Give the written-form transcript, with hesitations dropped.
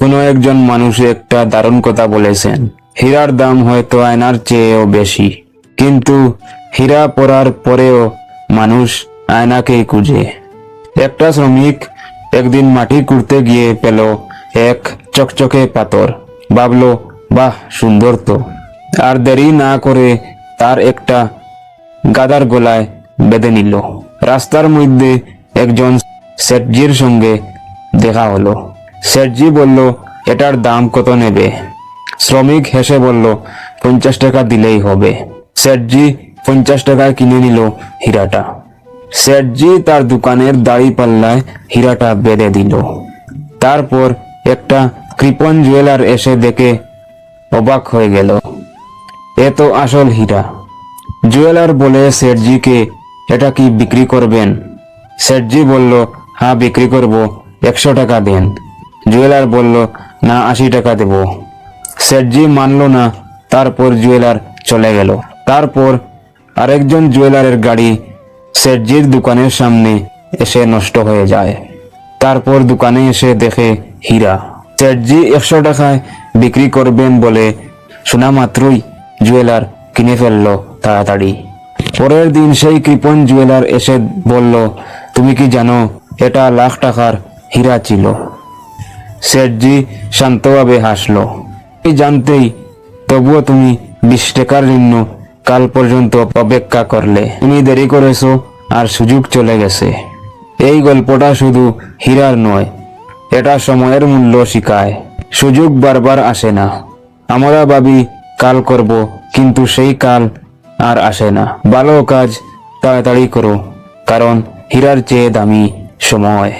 কোনো একজন মানুষ একটা দারুণ কথা বলেছেন, হীরার দাম হয়তো আয়নার চেয়েও বেশি, কিন্তু হীরা পরার পরেও মানুষ আয়নাকেই খুঁজে। একটা শ্রমিক একদিন মাটি খুঁড়তে গিয়ে পেল এক চকচকে পাথর। ভাবলো, বাহ, সুন্দর তো। আর দেরি না করে তার একটা গাদার গলায় বেঁধে নিল। রাস্তার মধ্যে একজন শেঠজির সঙ্গে দেখা হলো। শেঠজি বলল, এটার দাম কত নেবে? শ্রমিক হেসে বলল, 50 টাকা দিলেই হবে। শেঠজি 50 টাকায় কিনে নিল হীরাটা। শেঠজি তার দোকানের দাড়ি পাল্লায় হীরাটা বেঁধে দিল। তারপর একটা কৃপণ জুয়েলার এসে দেখে অবাক হয়ে গেল, এ তো আসল হীরা। জুয়েলার বলে শেঠজিকে, এটা কি বিক্রি করবেন? শেঠজি বলল, হ্যাঁ বিক্রি করব, 100 টাকা দেন। জুয়েলার বলল, না, 80 টাকা দেব। শেঠজি মানল না। তারপর জুয়েলার চলে গেল। তারপর আরেকজন জুয়েলারের গাড়ি শেঠজির দোকানের সামনে এসে নষ্ট হয়ে যায়। তারপর দোকানে এসে দেখে হীরা। শেঠজি 100 টাকায় বিক্রি করবেন বলে শোনা মাত্রই জুয়েলার কিনে ফেলল তাড়াতাড়ি। পরের দিন সেই কৃপণ জুয়েলার এসে বলল, তুমি কি জানো এটা লাখ টাকার হীরা ছিল? শেঠজি শান্তভাবে হাসলো, এই জানতেই তবুও তুমি 20 টাকার জন্য কাল পর্যন্ত অপেক্ষা করলে। তুমি দেরি করেছো আর সুযোগ চলে গেছে। এই গল্পটা শুধু হীরার নয়, এটা সময়ের মূল্য শিখায়। সুযোগ বারবার আসে না। আমরা ভাবি কাল করব, কিন্তু সেই কাল আর আসে না। ভালো কাজ তাড়াতাড়ি করো, কারণ হীরার চেয়ে দামি সময়।